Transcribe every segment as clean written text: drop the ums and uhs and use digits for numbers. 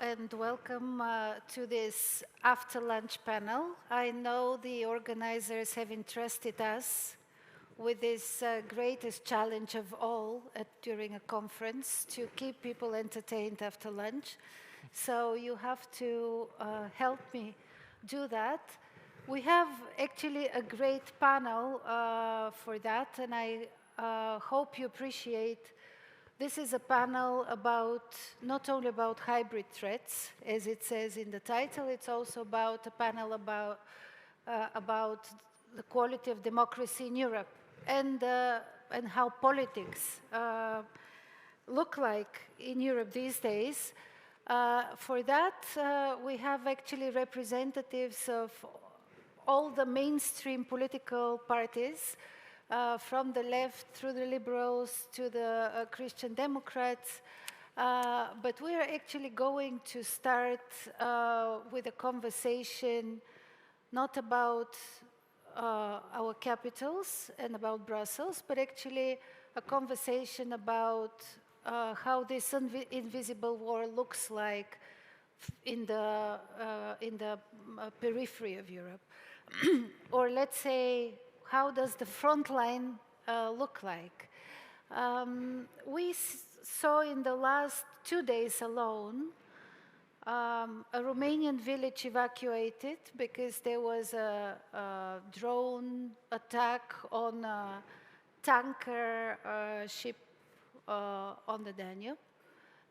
and welcome to this after-lunch panel. I know the organizers have entrusted us with this greatest challenge of all during a conference, to keep people entertained after lunch. So you have to help me do that. We have actually a great panel for that, and I hope you appreciate. This is a panel about, not only about hybrid threats, as it says in the title, it's also about a panel about the quality of democracy in Europe and how politics look like in Europe these days. For that, we have actually representatives of all the mainstream political parties, from the left through the liberals to the Christian Democrats. But we are actually going to start with a conversation not about our capitals and about Brussels, but actually a conversation about how this invisible war looks like in the periphery of Europe. Or let's say, how does the front line look like? We saw in the last 2 days alone a Romanian village evacuated because there was a drone attack on a tanker ship on the Danube.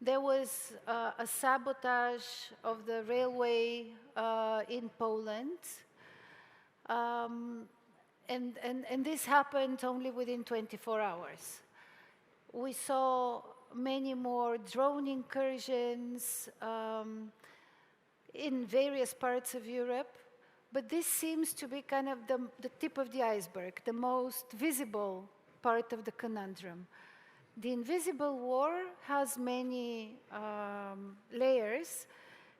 There was a sabotage of the railway in Poland. And this happened only within 24 hours. We saw many more drone incursions in various parts of Europe, but this seems to be kind of the tip of the iceberg, the most visible part of the conundrum. The invisible war has many layers,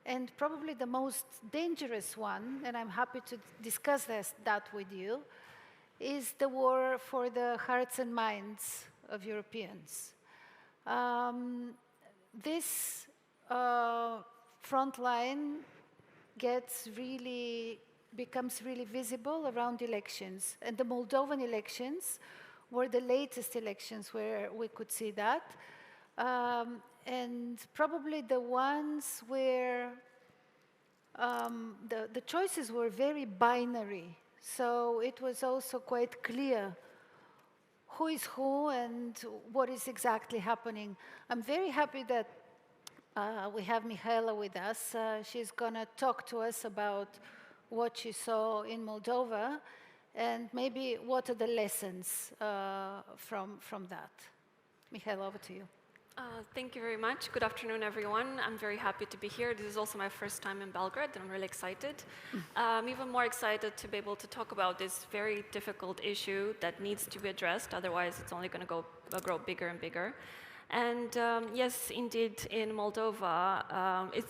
and probably the most dangerous one, and I'm happy to discuss that with you, is the war for the hearts and minds of Europeans. This front line becomes really visible around elections. And the Moldovan elections were the latest elections where we could see that. And probably the ones where the choices were very binary. So it was also quite clear who is who and what is exactly happening. I'm very happy that we have Mihaela with us. She's going to talk to us about what she saw in Moldova and maybe what are the lessons from that. Mihaela, over to you. Thank you very much. Good afternoon, everyone. I'm very happy to be here. This is also my first time in Belgrade, and I'm really excited. I'm even more excited to be able to talk about this very difficult issue that needs to be addressed. Otherwise, it's only going to grow bigger and bigger. And yes, indeed, in Moldova,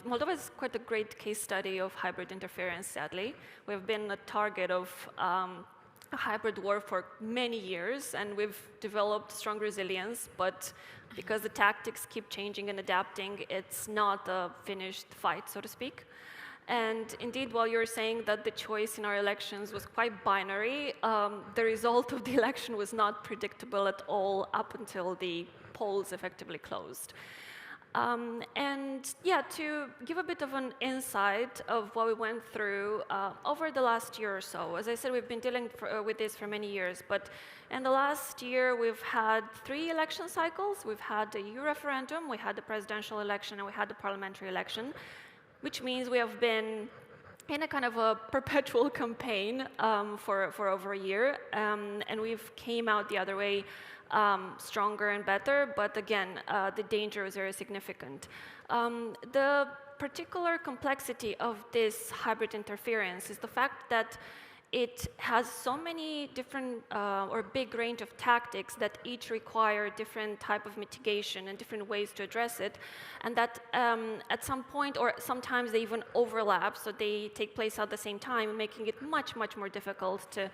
Moldova is quite a great case study of hybrid interference, sadly. We've been a target of a hybrid war for many years, and we've developed strong resilience, but because the tactics keep changing and adapting, it's not a finished fight, so to speak. And indeed, while you're saying that the choice in our elections was quite binary, the result of the election was not predictable at all up until the polls effectively closed. And yeah, to give a bit of an insight of what we went through over the last year or so. As I said, we've been dealing with this for many years, but in the last year, we've had 3 election cycles. We've had the EU referendum, we had the presidential election, and we had the parliamentary election, which means we have been in a kind of a perpetual campaign for over a year, and we've came out the other way stronger and better, but again, the danger is very significant. The particular complexity of this hybrid interference is the fact that it has so many different or big range of tactics that each require different type of mitigation and different ways to address it, and that at some point, or sometimes they even overlap, so they take place at the same time, making it much, much more difficult to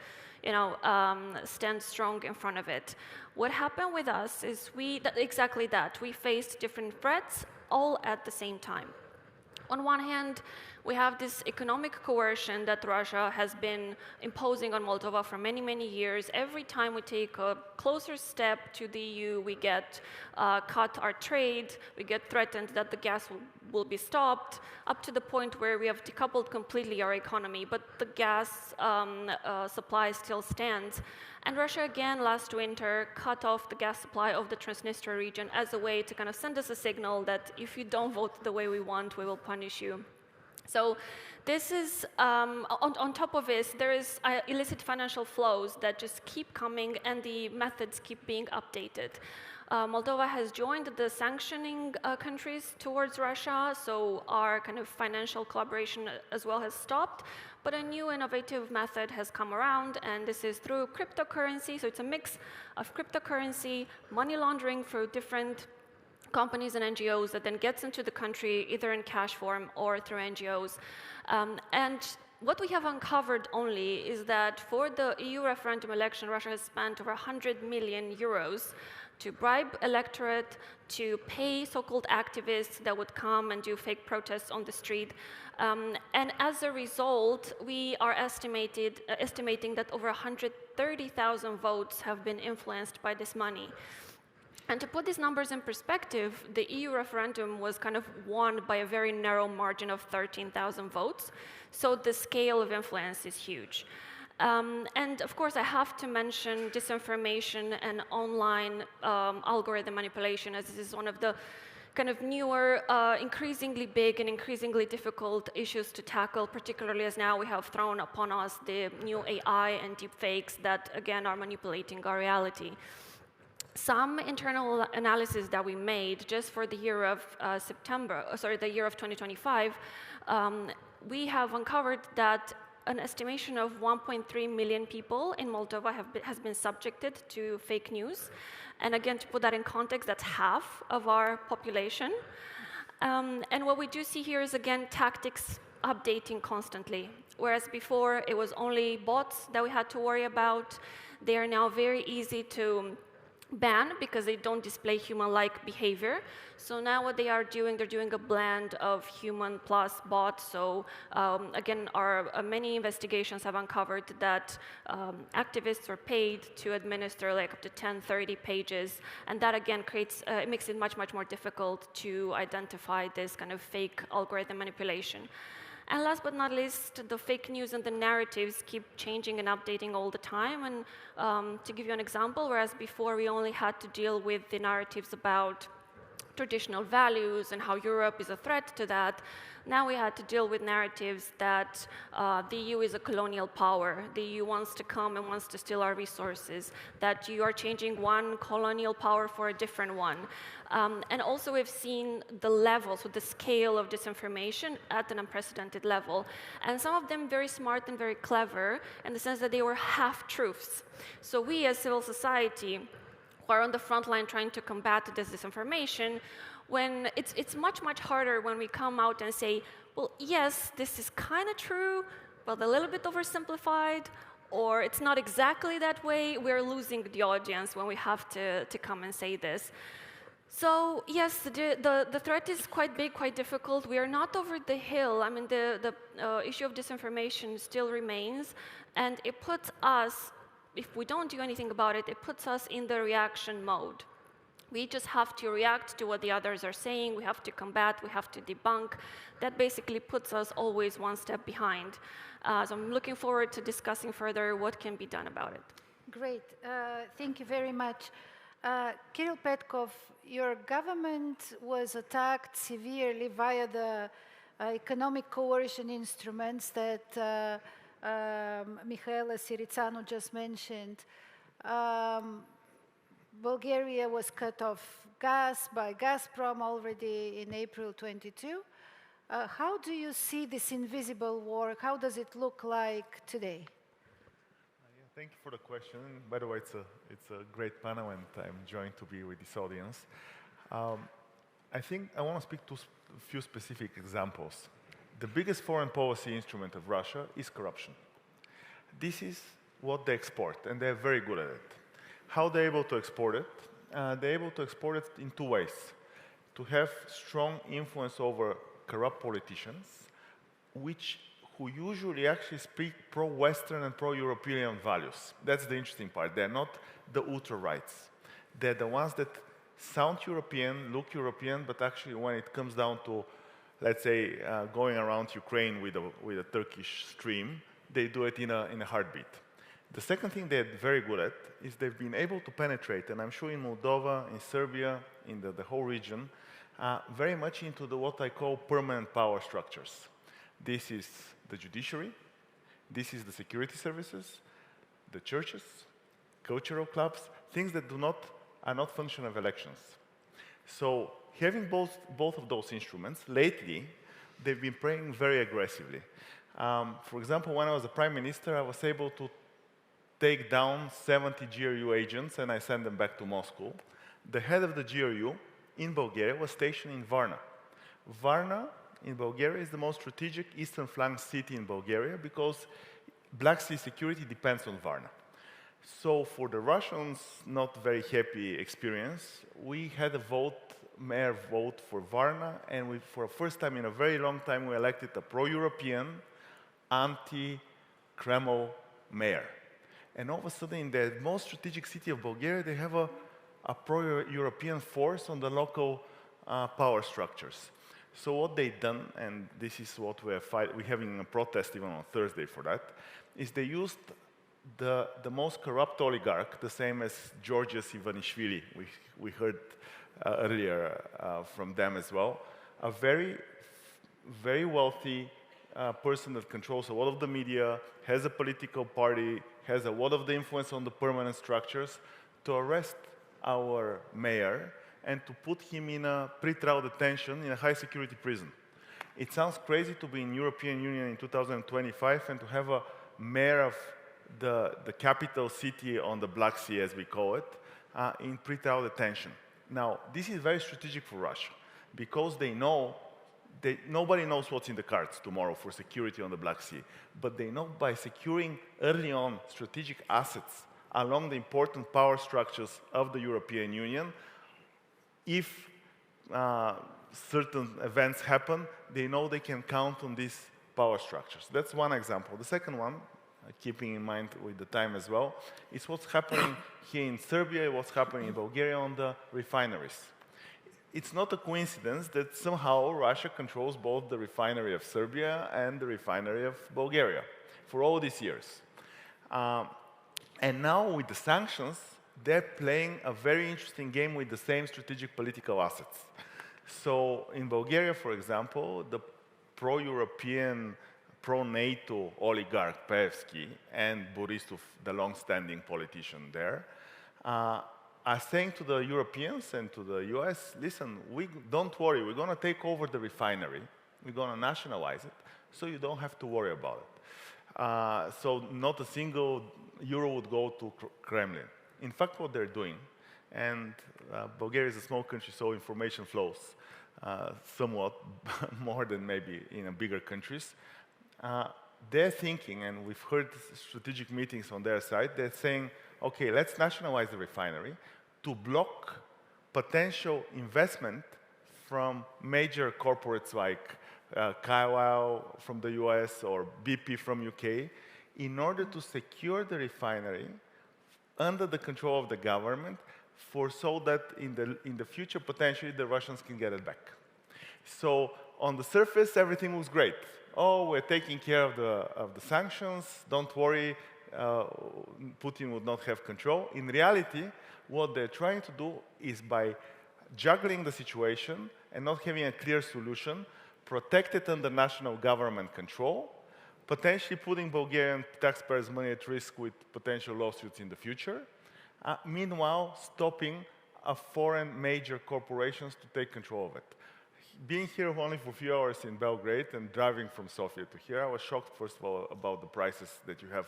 stand strong in front of it. What happened with us is exactly that. We faced different threats all at the same time. On one hand, we have this economic coercion that Russia has been imposing on Moldova for many, many years. Every time we take a closer step to the EU, we get cut our trade, we get threatened that the gas will be stopped, up to the point where we have decoupled completely our economy, but the gas supply still stands. And Russia, again, last winter, cut off the gas supply of the Transnistria region as a way to kind of send us a signal that if you don't vote the way we want, we will punish you. So this is, on top of this, there is illicit financial flows that just keep coming and the methods keep being updated. Moldova has joined the sanctioning countries towards Russia, so our kind of financial collaboration as well has stopped. But a new innovative method has come around, and this is through cryptocurrency. So it's a mix of cryptocurrency, money laundering for different companies and NGOs that then gets into the country either in cash form or through NGOs. And what we have uncovered only is that for the EU referendum election, Russia has spent over 100 million euros to bribe electorate, to pay so-called activists that would come and do fake protests on the street. And as a result, we are estimating that over 130,000 votes have been influenced by this money. And to put these numbers in perspective, the EU referendum was kind of won by a very narrow margin of 13,000 votes. So the scale of influence is huge. And of course, I have to mention disinformation and online algorithm manipulation, as this is one of the kind of newer, increasingly big and increasingly difficult issues to tackle, particularly as now we have thrown upon us the new AI and deepfakes that, again, are manipulating our reality. Some internal analysis that we made just for the year of the year of 2025, we have uncovered that an estimation of 1.3 million people in Moldova has been subjected to fake news. And again, to put that in context, that's half of our population. And what we do see here is, again, tactics updating constantly. Whereas before, it was only bots that we had to worry about. They are now very easy to ban because they don't display human-like behavior. So now what they are doing, they're doing a blend of human plus bot. So again, many investigations have uncovered that activists are paid to administer like up to 10, 30 pages. And that again it makes it much, much more difficult to identify this kind of fake algorithm manipulation. And last but not least, the fake news and the narratives keep changing and updating all the time. And to give you an example, whereas before we only had to deal with the narratives about traditional values and how Europe is a threat to that, now we had to deal with narratives that the EU is a colonial power, the EU wants to come and wants to steal our resources, that you are changing one colonial power for a different one. And also we've seen the levels, so the scale of disinformation at an unprecedented level. And some of them very smart and very clever in the sense that they were half-truths. So we as civil society who are on the front line trying to combat this disinformation, when it's much, much harder when we come out and say, well, yes, this is kind of true, but a little bit oversimplified, or it's not exactly that way. We're losing the audience when we have to come and say this. So yes, the threat is quite big, quite difficult. We are not over the hill. I mean, the issue of disinformation still remains, and it puts us, if we don't do anything about it, it puts us in the reaction mode. We just have to react to what the others are saying. We have to combat, we have to debunk. That basically puts us always one step behind. So I'm looking forward to discussing further what can be done about it. Great, thank you very much. Kiril Petkov, your government was attacked severely via the economic coercion instruments that Mihaela Sirițanu just mentioned. Bulgaria was cut off gas by Gazprom already in April 22. How do you see this invisible war? How does it look like today? Thank you for the question. By the way, it's a great panel, and I'm enjoying to be with this audience. I think I want to speak to a few specific examples. The biggest foreign policy instrument of Russia is corruption. This is what they export, and they're very good at it. How they're able to export it? They're able to export it in two ways. To have strong influence over corrupt politicians, who usually actually speak pro-Western and pro-European values. That's the interesting part. They're not the ultra-rights. They're the ones that sound European, look European, but actually when it comes down to, let's say, going around Ukraine with a Turkish stream, they do it in a heartbeat. The second thing they're very good at is they've been able to penetrate, and I'm sure in Moldova, in Serbia, in the whole region, very much into what I call permanent power structures. This is the judiciary, this is the security services, the churches, cultural clubs, things that are not function of elections. So having both of those instruments, lately, they've been playing very aggressively. For example, when I was the prime minister, I was able to take down 70 GRU agents and I sent them back to Moscow. The head of the GRU in Bulgaria was stationed in Varna. Varna in Bulgaria is the most strategic eastern flank city in Bulgaria because Black Sea security depends on Varna. So for the Russians, not very happy experience, we had a mayor vote for Varna, and for the first time in a very long time, we elected a pro-European, anti-Kreml mayor. And all of a sudden, in the most strategic city of Bulgaria, they have a pro-European force on the local power structures. So what they've done, and this is what we're having a protest even on Thursday for that, is they used the most corrupt oligarch, the same as Georgios Ivanishvili, we heard earlier from them as well, a very, very wealthy person that controls a lot of the media, has a political party, has a lot of the influence on the permanent structures, to arrest our mayor and to put him in a pre-trial detention in a high-security prison. It sounds crazy to be in European Union in 2025 and to have a mayor of the capital city on the Black Sea, as we call it, in pre-trial detention. Now, this is very strategic for Russia because they know nobody knows what's in the cards tomorrow for security on the Black Sea, but they know by securing early on strategic assets along the important power structures of the European Union, if certain events happen, they know they can count on these power structures. That's one example. The second one, keeping in mind with the time as well, is what's happening here in Serbia, what's happening in Bulgaria on the refineries. It's not a coincidence that somehow Russia controls both the refinery of Serbia and the refinery of Bulgaria for all these years. And now with the sanctions, they're playing a very interesting game with the same strategic political assets. So in Bulgaria, for example, the pro-European, pro-NATO oligarch Peevski and Borisov, the long-standing politician there, are saying to the Europeans and to the US, listen, don't worry, we're going to take over the refinery, we're going to nationalize it, so you don't have to worry about it. So not a single euro would go to Kremlin. In fact, what they're doing, and Bulgaria is a small country, so information flows somewhat more than maybe in bigger countries. They're thinking, and we've heard strategic meetings on their side, they're saying, okay, let's nationalize the refinery to block potential investment from major corporates like Carlyle from the US or BP from UK in order to secure the refinery under the control of the government so that in the future, potentially, the Russians can get it back. So on the surface, everything was great. Oh, we're taking care of the sanctions, don't worry, Putin would not have control. In reality, what they're trying to do is by juggling the situation and not having a clear solution, protect it under national government control, potentially putting Bulgarian taxpayers' money at risk with potential lawsuits in the future, meanwhile stopping foreign major corporations to take control of it. Being here only for a few hours in Belgrade and driving from Sofia to here, I was shocked, first of all, about the prices that you have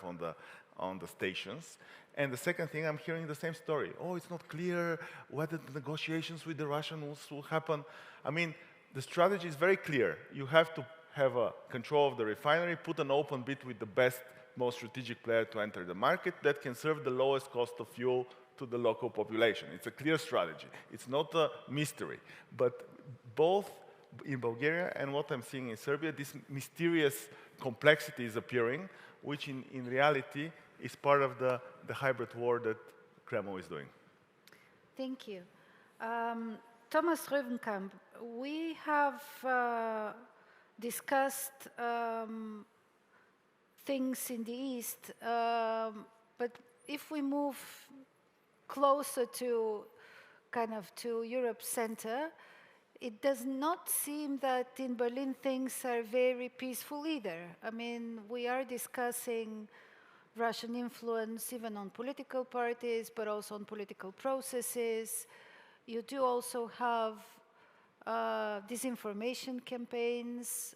on the stations. And the second thing, I'm hearing the same story. Oh, it's not clear whether the negotiations with the Russians will happen. I mean, the strategy is very clear. You have to have a control of the refinery, put an open bid with the best, most strategic player to enter the market that can serve the lowest cost of fuel to the local population. It's a clear strategy. It's not a mystery. But both in Bulgaria and what I'm seeing in Serbia, this mysterious complexity is appearing, which in reality is part of the hybrid war that Kremlin is doing. Thank you. Thomas Röwekamp, we have discussed things in the East, but if we move closer to to Europe's center, it does not seem that in Berlin things are very peaceful either. I mean, we are discussing Russian influence even on political parties, but also on political processes. You do also have disinformation campaigns.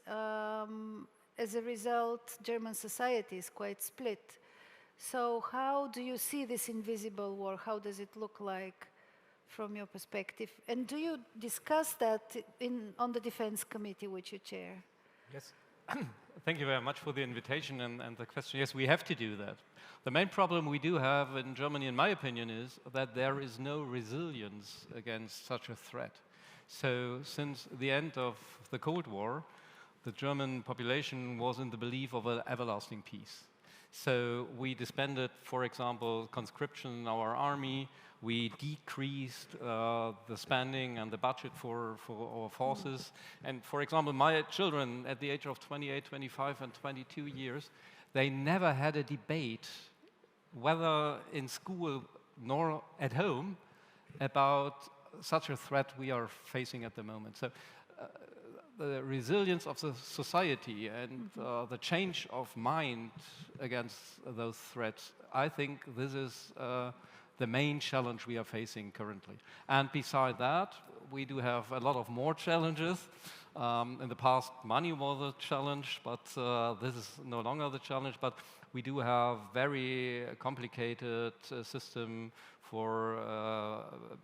As a result, German society is quite split. So how do you see this invisible war? How does it look like from your perspective? And do you discuss that on the Defense Committee, which you chair? Yes. Thank you very much for the invitation and the question. Yes, we have to do that. The main problem we do have in Germany, in my opinion, is that there is no resilience against such a threat. So since the end of the Cold War, the German population was in the belief of an everlasting peace. So we disbanded, for example, conscription in our army. We decreased the spending and the budget for our forces. And for example, my children at the age of 28, 25, and 22 years, they never had a debate, whether in school nor at home, about such a threat we are facing at the moment. So the resilience of the society and the change of mind against those threats, I think this is the main challenge we are facing currently. And beside that, we do have a lot of more challenges. In the past, money was a challenge, but this is no longer the challenge. But we do have very complicated system for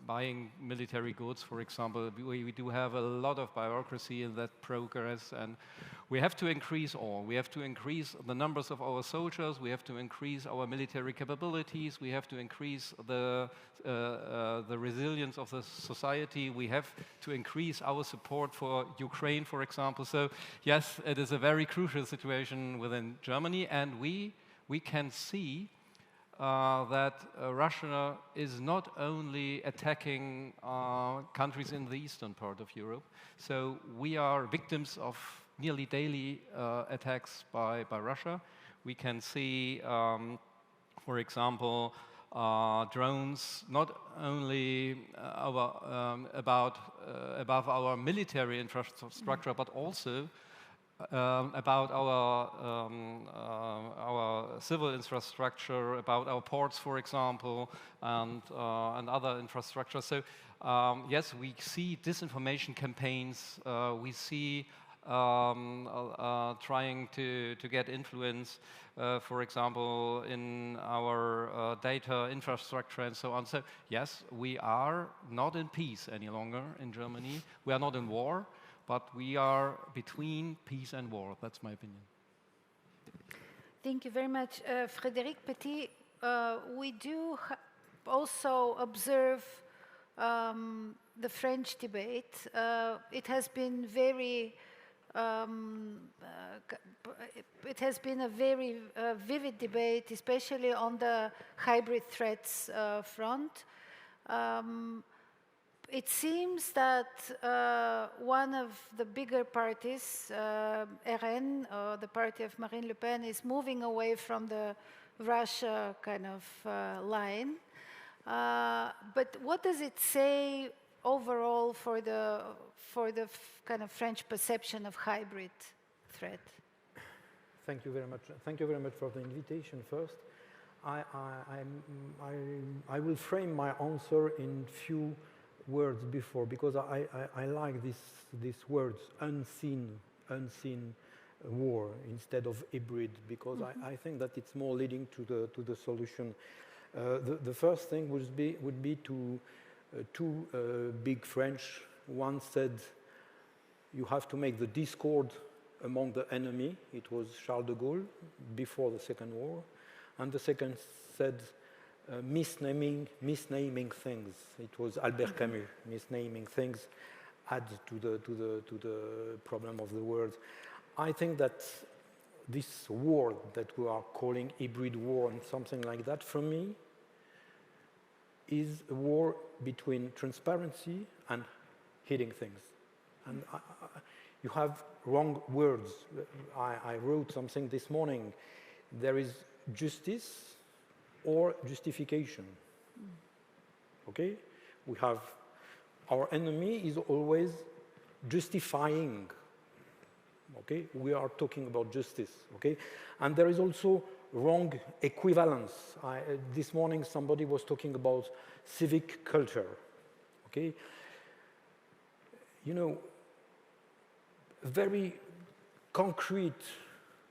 buying military goods, for example. We do have a lot of bureaucracy in that progress, and we have to increase all. We have to increase the numbers of our soldiers, we have to increase our military capabilities, we have to increase the resilience of the society, we have to increase our support for Ukraine, for example. So yes, it is a very crucial situation within Germany, and we can see that Russia is not only attacking countries in the eastern part of Europe. So we are victims of nearly daily attacks by Russia. We can see, for example, drones not only above our military infrastructure, but also about our civil infrastructure, about our ports, for example, and other infrastructure. So yes, we see disinformation campaigns. We see trying to get influence, for example, in our data infrastructure and so on. So yes, we are not in peace any longer in Germany. We are not in war, but we are between peace and war. That's my opinion. Thank you very much. Frédéric, Petit, we do also observe the French debate. It has been a very vivid debate, especially on the hybrid threats front. It seems that one of the bigger parties, RN, the party of Marine Le Pen, is moving away from the Russia kind of line. But what does it say overall for the kind of French perception of hybrid threat? Thank you very much. Thank you very much for the invitation first. I will frame my answer in few words before, because I like these words, unseen war instead of hybrid, because I think that it's more leading to the solution. The first thing would be to two big French. One said you have to make the discord among the enemy. It was Charles de Gaulle before the Second War, and the second said misnaming things. It was Albert Camus, misnaming things. add to the problem of the words. I think that this war that we are calling hybrid war and something like that, for me, is a war between transparency and hiding things. And you have wrong words. I wrote something this morning. There is justice or justification. Okay? We have, our enemy is always justifying. Okay? We are talking about justice. Okay? And there is also wrong equivalence. This morning somebody was talking about civic culture. Okay? You know, a very concrete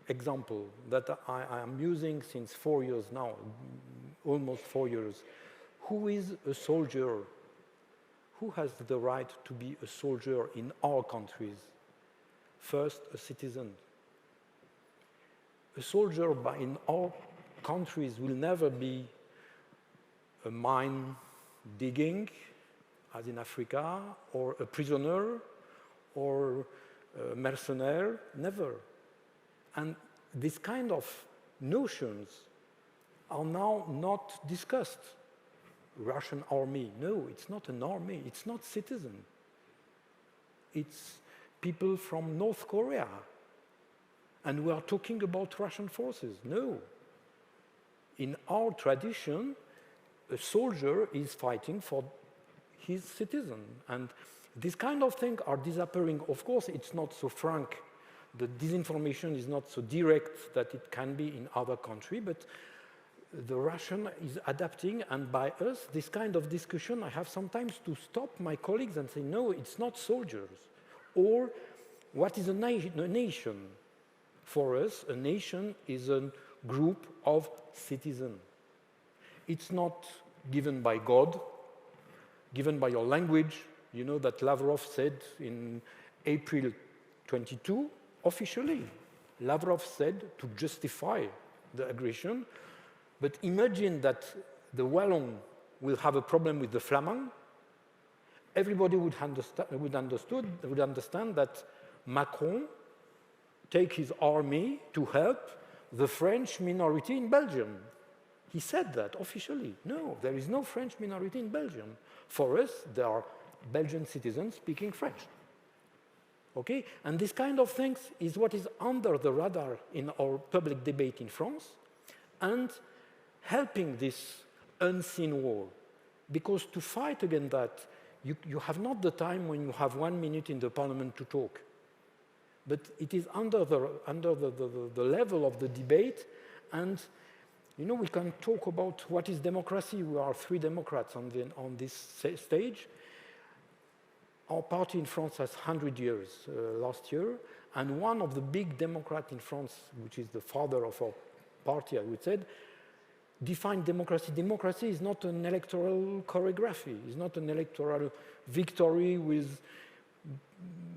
example that I am using since 4 years now, almost 4 years. Who is a soldier? Who has the right to be a soldier in our countries? First, a citizen. A soldier in our countries will never be a mine digging, as in Africa, or a prisoner, or a mercenary, never. And this kind of notions are now not discussed. Russian army, no, it's not an army, it's not citizen. It's people from North Korea. And we are talking about Russian forces. No. In our tradition, a soldier is fighting for his citizen. And these kind of things are disappearing. Of course, it's not so frank. The disinformation is not so direct that it can be in other countries, but the Russian is adapting, and by us, this kind of discussion, I have sometimes to stop my colleagues and say, no, it's not soldiers. Or, what is a nation? For us, a nation is a group of citizens. It's not given by God, given by your language. You know that Lavrov said in April 22, officially, Lavrov said to justify the aggression, but imagine that the Wallon will have a problem with the Flamand. Everybody would understand that Macron take his army to help the French minority in Belgium. He said that officially. No, there is no French minority in Belgium. For us, there are Belgian citizens speaking French. Okay? And this kind of things is what is under the radar in our public debate in France, and helping this unseen war. Because to fight against that, you have not the time when you have 1 minute in the parliament to talk. But it is under the level of the debate, and you know, we can talk about what is democracy. We are 3 Democrats on this stage. Our party in France has 100 years last year, and one of the big Democrats in France, which is the father of our party, I would say, defined democracy. Democracy is not an electoral choreography. It's not an electoral victory with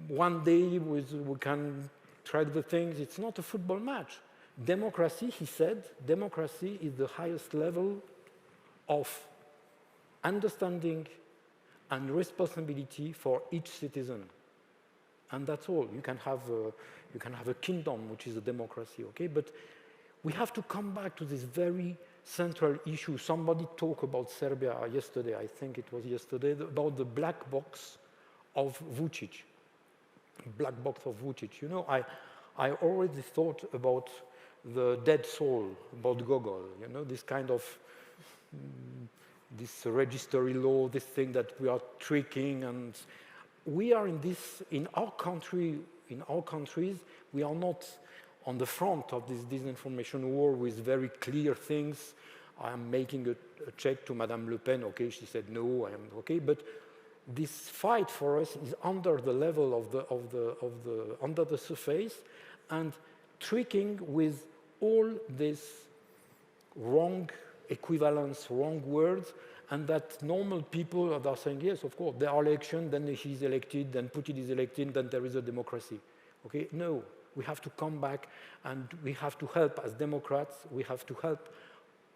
one day we can track the things. It's not a football match. Democracy, he said, democracy is the highest level of understanding and responsibility for each citizen. And that's all. You can have a kingdom, which is a democracy, okay? But we have to come back to this very central issue. Somebody talked about Serbia yesterday, I think it was yesterday, about the black box of Vučić. Black box of Vučić. You know, I already thought about the dead soul, about Gogol, you know, this kind of, this registry law, this thing that we are tricking, and we are in our country, in our countries, we are not on the front of this disinformation war with very clear things. I am making a check to Madame Le Pen, okay, she said no, I am okay, but this fight for us is under the level of under the surface, and tricking with all this wrong equivalence, wrong words, and that normal people are saying, yes, of course, there are elections, then he's elected, then Putin is elected, then there is a democracy. Okay, no. We have to come back, and we have to help as Democrats. We have to help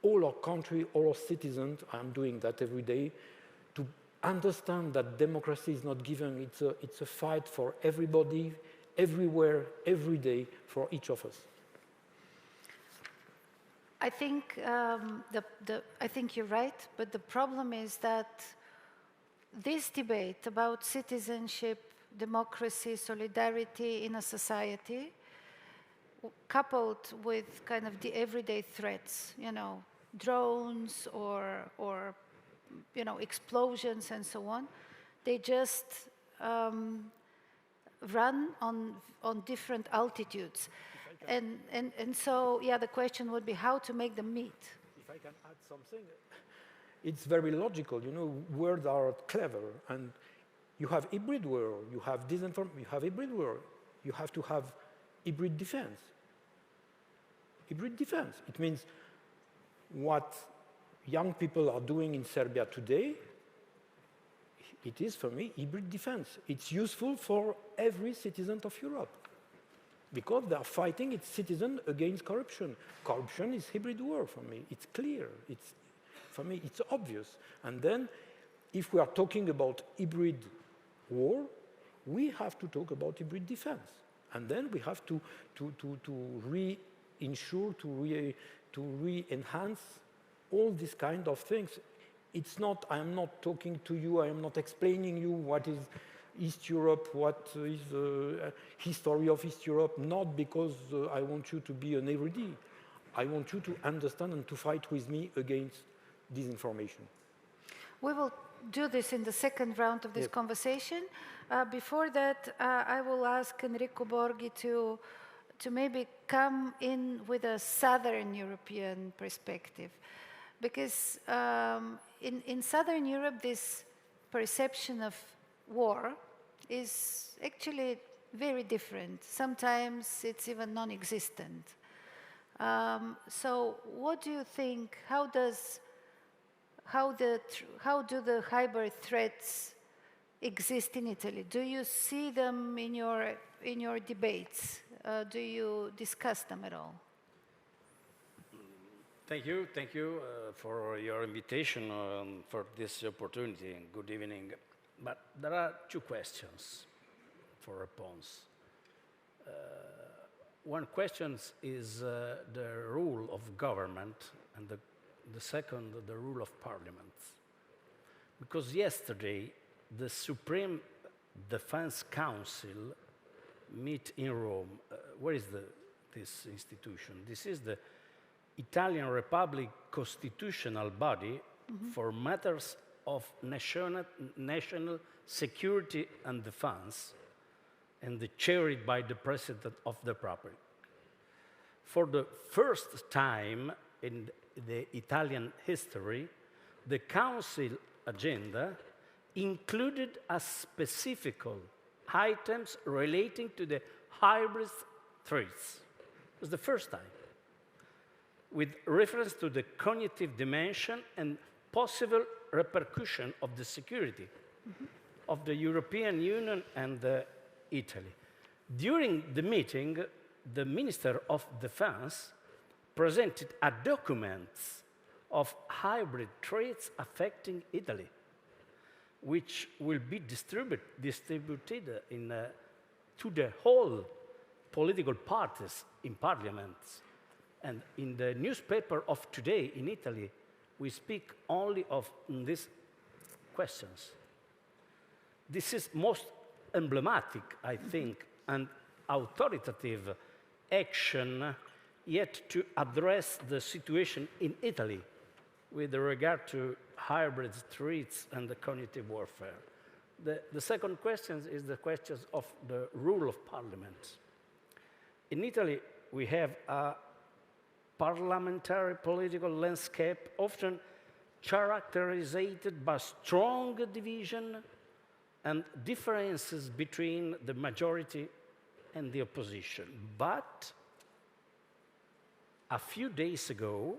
all our country, all our citizens. I'm doing that every day, to understand that democracy is not given, it's a fight for everybody, everywhere, every day, for each of us. I think I think you're right, but the problem is that this debate about citizenship, democracy, solidarity in a society, coupled with kind of the everyday threats, you know, drones or you know, explosions and so on, they just run on different altitudes. And so, yeah, the question would be how to make them meet. If I can add something, it's very logical. You know, words are clever, and you have hybrid war, you have disinformation, you have hybrid war. You have to have hybrid defense. Hybrid defense. It means what young people are doing in Serbia today, it is, for me, hybrid defense. It's useful for every citizen of Europe because they are fighting its citizens against corruption. Corruption is hybrid war for me. It's clear. For me, it's obvious. And then, if we are talking about hybrid war, we have to talk about hybrid defense. And then we have to re-ensure, to re-enhance all these kind of things. It's not, I am not talking to you, I am not explaining you what is East Europe, what is the history of East Europe, not because I want you to be an erudite. I want you to understand and to fight with me against disinformation. We will do this in the second round of this conversation. Before that, I will ask Enrico Borghi to maybe come in with a Southern European perspective. Because in Southern Europe, this perception of war is actually very different. Sometimes it's even non-existent. So what do you think, how do the hybrid threats exist in Italy? Do you see them in your debates? Do you discuss them at all? Thank you for your invitation, for this opportunity, and good evening. But there are two questions for response. One question is the role of government, and the second, the role of parliament. Because yesterday, the Supreme Defense Council met in Rome. Where is this institution? This is the Italian Republic constitutional body for matters of national security and defense, and chaired by the President of the Republic. For the first time in the Italian history, the Council agenda included as specific items relating to the hybrid threats. It was the first time, with reference to the cognitive dimension and possible repercussion of the security of the European Union and Italy. During the meeting, the Minister of Defense presented a document of hybrid threats affecting Italy, which will be distributed to the whole political parties in parliament. And in the newspaper of today in Italy, we speak only of these questions. This is most emblematic, I think, and authoritative action yet to address the situation in Italy with regard to hybrid threats and the cognitive warfare. The second question is the question of the role of parliament. In Italy, we have a parliamentary political landscape often characterized by strong division and differences between the majority and the opposition. But a few days ago,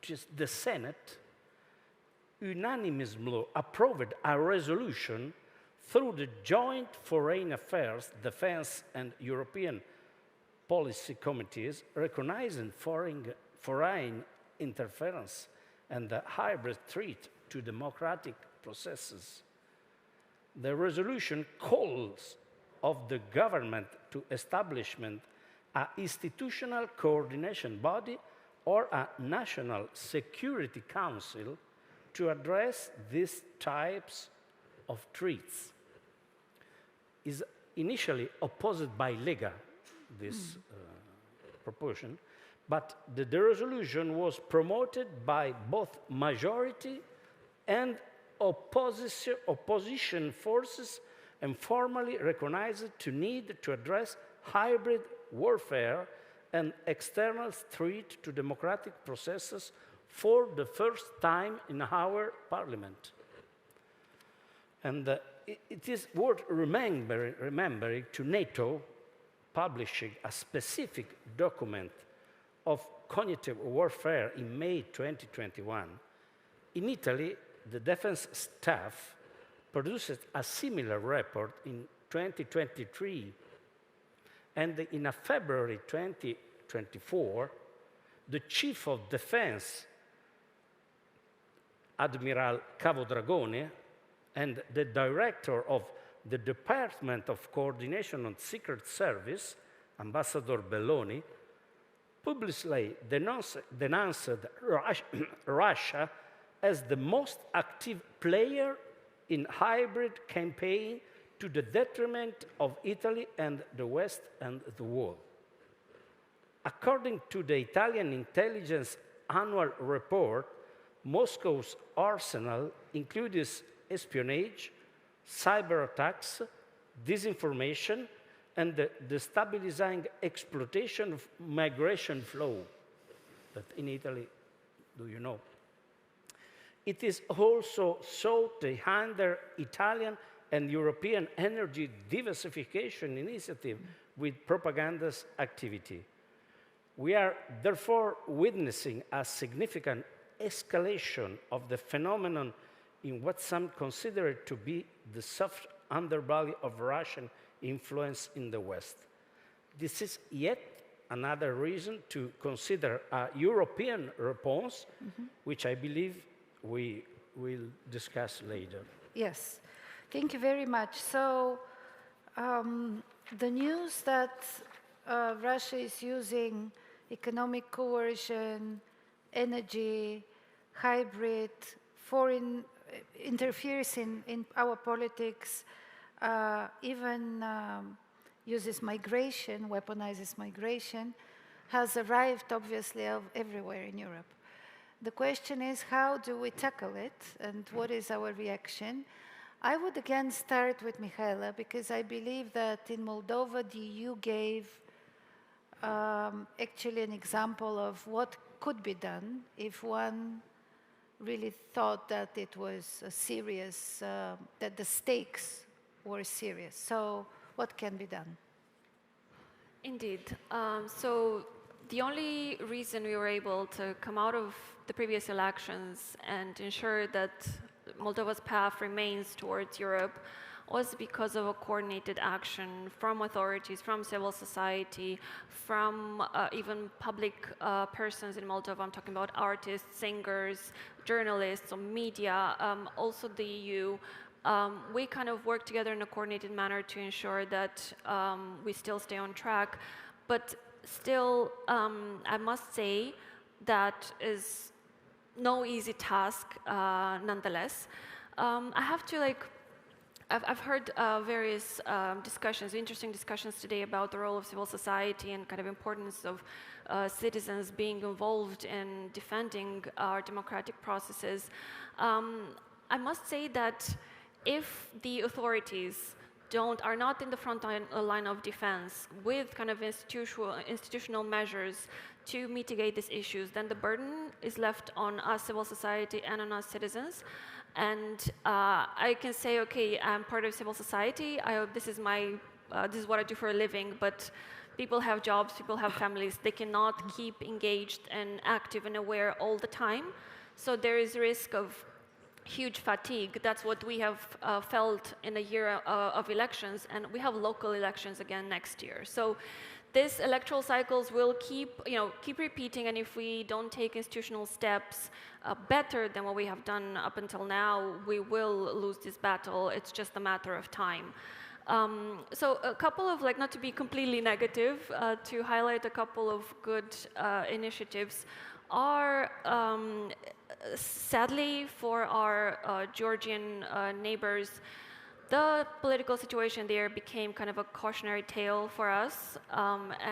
just the Senate unanimously approved a resolution through the Joint Foreign Affairs, Defense and European Policy Committees recognizing foreign interference and the hybrid threat to democratic processes. The resolution calls of the government to establishment an institutional coordination body or a national security council to address these types of threats. Is initially opposed by Lega, this proposition, but the resolution was promoted by both majority and opposition forces and formally recognized the need to address hybrid warfare and external threat to democratic processes for the first time in our parliament. And it is worth remembering to NATO publishing a specific document of cognitive warfare in May 2021. In Italy, the defense staff produced a similar report in 2023. And in a February 2024, the Chief of Defense, Admiral Cavodragone, and the Director of the Department of Coordination on Secret Service, Ambassador Belloni, publicly denounced Russia as the most active player in hybrid campaign to the detriment of Italy and the West and the world. According to the Italian intelligence annual report, Moscow's arsenal includes espionage, cyber attacks, disinformation, and the destabilizing exploitation of migration flow that in Italy, do you know? It is also sought to hinder Italian and European energy diversification initiative with propaganda activity. We are therefore witnessing a significant escalation of the phenomenon in what some consider to be the soft underbelly of Russian influence in the West. This is yet another reason to consider a European response, which I believe we will discuss later. Yes, thank you very much. So the news that Russia is using economic coercion, energy, hybrid, foreign interferes in our politics, even uses migration, weaponizes migration, has arrived obviously everywhere in Europe. The question is, how do we tackle it, and what is our reaction? I would again start with Mihaela, because I believe that in Moldova, the EU gave actually an example of what could be done if one really thought that it was a serious, that the stakes were serious. So what can be done? Indeed. So the only reason we were able to come out of the previous elections and ensure that Moldova's path remains towards Europe was because of a coordinated action from authorities, from civil society, from even public persons in Moldova. I'm talking about artists, singers, journalists, or media, also the EU. We kind of work together in a coordinated manner to ensure that we still stay on track. But still, I must say that is no easy task, nonetheless. I have to I've heard various discussions, interesting discussions today about the role of civil society and kind of importance of citizens being involved in defending our democratic processes. I must say that if the authorities are not in the front line of defense with kind of institutional measures to mitigate these issues, then the burden is left on us, civil society, and on us, citizens. And I can say, okay, I'm part of civil society. This is what I do for a living. But people have jobs, people have families. They cannot keep engaged and active and aware all the time. So there is risk of huge fatigue. That's what we have felt in a year of elections, and we have local elections again next year. So this electoral cycles will keep repeating, and if we don't take institutional steps better than what we have done up until now, we will lose this battle. It's just a matter of time. So a couple of, not to be completely negative, to highlight a couple of good initiatives are, sadly for our Georgian neighbors, the political situation there became kind of a cautionary tale for us,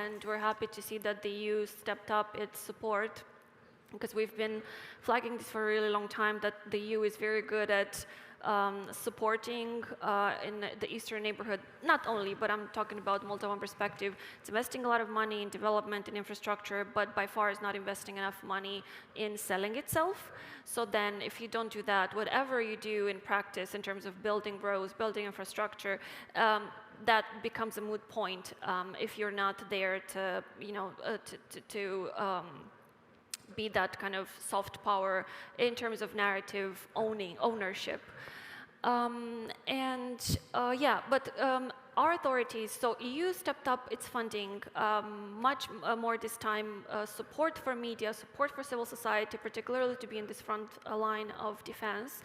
and we're happy to see that the EU stepped up its support, because we've been flagging this for a really long time, that the EU is very good at supporting in the eastern neighborhood, not only, but I'm talking about Moldovan perspective. It's investing a lot of money in development and infrastructure, but by far is not investing enough money in selling itself. So then if you don't do that, whatever you do in practice in terms of building roads, building infrastructure, that becomes a moot point if you're not there to, be that kind of soft power in terms of narrative ownership. Our authorities, so EU stepped up its funding much more this time, support for media, support for civil society, particularly to be in this front line of defense.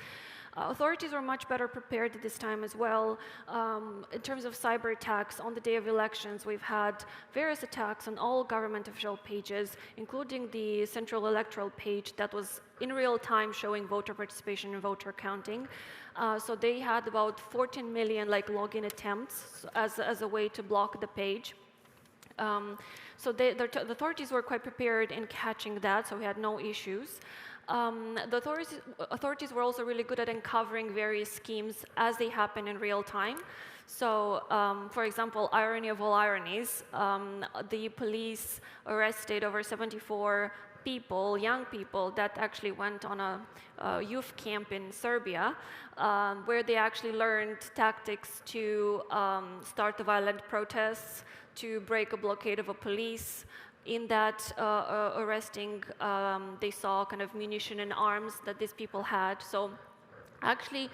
Authorities were much better prepared this time as well. In terms of cyber attacks, on the day of elections, we've had various attacks on all government official pages, including the central electoral page that was in real time showing voter participation and voter counting. So they had about 14 million login attempts as a way to block the page. So the authorities were quite prepared in catching that, so we had no issues. The authorities were also really good at uncovering various schemes as they happen in real time. So, for example, irony of all ironies, the police arrested over 74 people, young people, that actually went on a youth camp in Serbia, where they actually learned tactics to start the violent protests, to break a blockade of a police. In that arresting, they saw kind of munition and arms that these people had. So actually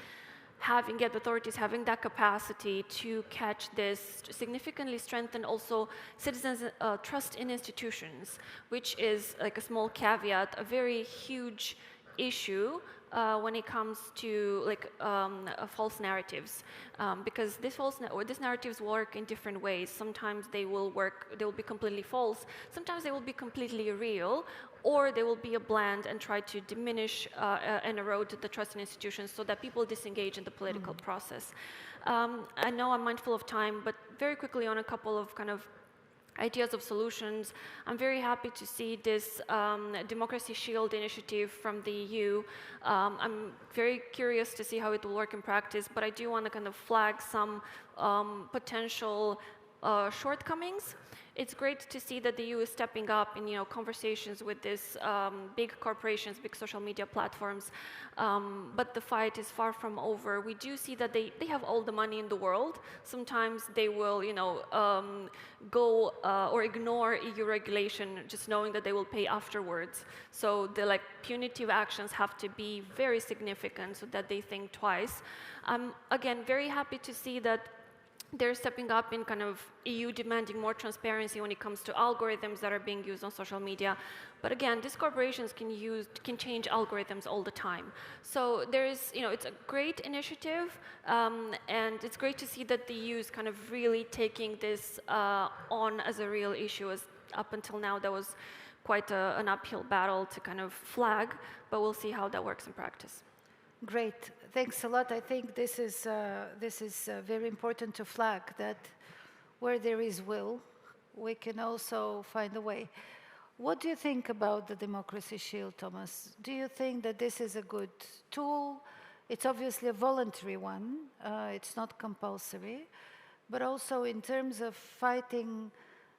authorities having that capacity to catch this significantly strengthened also citizens' trust in institutions, which is like a small caveat, a very huge issue when it comes to false narratives, because these narratives work in different ways. Sometimes they will be completely false. Sometimes they will be completely real, or they will be a blend and try to diminish and erode the trust in institutions so that people disengage in the political process. I know I'm mindful of time, but very quickly on a couple of kind of ideas of solutions. I'm very happy to see this Democracy Shield initiative from the EU. I'm very curious to see how it will work in practice, but I do want to kind of flag some potential shortcomings. It's great to see that the EU is stepping up in conversations with these big corporations, big social media platforms, but the fight is far from over. We do see that they have all the money in the world. Sometimes they will go or ignore EU regulation, just knowing that they will pay afterwards. So the punitive actions have to be very significant so that they think twice. I'm again very happy to see that they're stepping up in kind of EU demanding more transparency when it comes to algorithms that are being used on social media. But again, these corporations can change algorithms all the time. So there is, it's a great initiative, and it's great to see that the EU is kind of really taking this on as a real issue. As up until now, that was quite an uphill battle to kind of flag, but we'll see how that works in practice. Great, thanks a lot. I think this is very important to flag that where there is will, we can also find a way. What do you think about the Democracy Shield, Thomas? Do you think that this is a good tool? It's obviously a voluntary one. It's not compulsory, but also in terms of fighting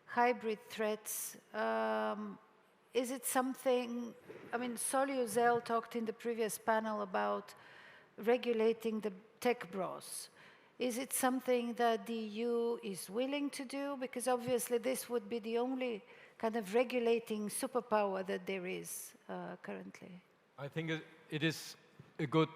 hybrid threats. Is it something, Soliu Zel talked in the previous panel about regulating the tech bros. Is it something that the EU is willing to do? Because obviously this would be the only kind of regulating superpower that there is currently. I think it is a good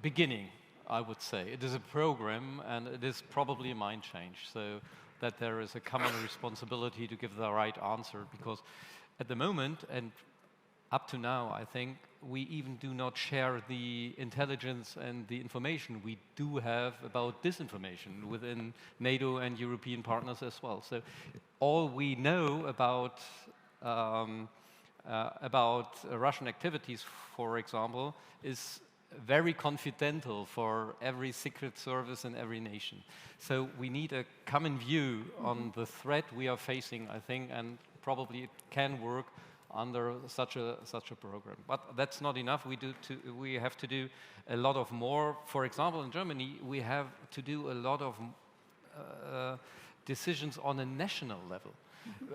beginning, I would say. It is a program and it is probably a mind change. So that there is a common responsibility to give the right answer, because at the moment, and up to now, I think, we even do not share the intelligence and the information we do have about disinformation within NATO and European partners as well. So all we know about Russian activities, for example, is very confidential for every secret service in every nation. So we need a common view on the threat we are facing, I think, and probably it can work under such a program. But that's not enough. We have to do a lot of more. For example, in Germany, we have to do a lot of decisions on a national level.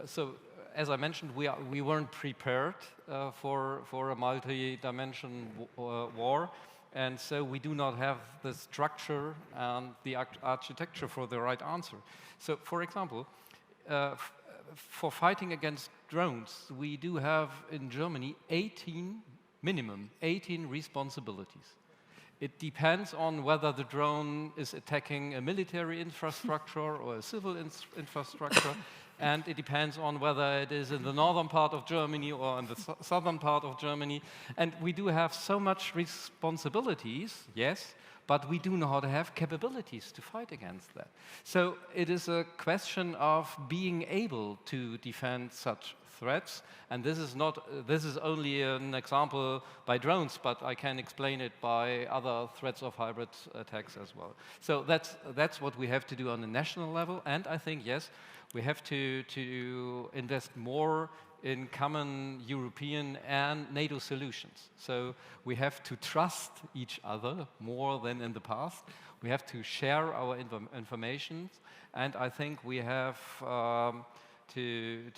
So, as I mentioned, we weren't prepared for a multi-dimension war, and so we do not have the structure and the architecture for the right answer. So, for example, for fighting against drones, we do have in Germany minimum 18 responsibilities. It depends on whether the drone is attacking a military infrastructure or a civil infrastructure, and it depends on whether it is in the northern part of Germany or in the southern part of Germany. And we do have so much responsibilities, yes, but we do not have capabilities to fight against that. So it is a question of being able to defend such threats, and this is only an example by drones, but I can explain it by other threats of hybrid attacks as well. So that's what we have to do on the national level, and I think, yes, we have to invest more in common European and NATO solutions. So we have to trust each other more than in the past. We have to share our information, and I think we have to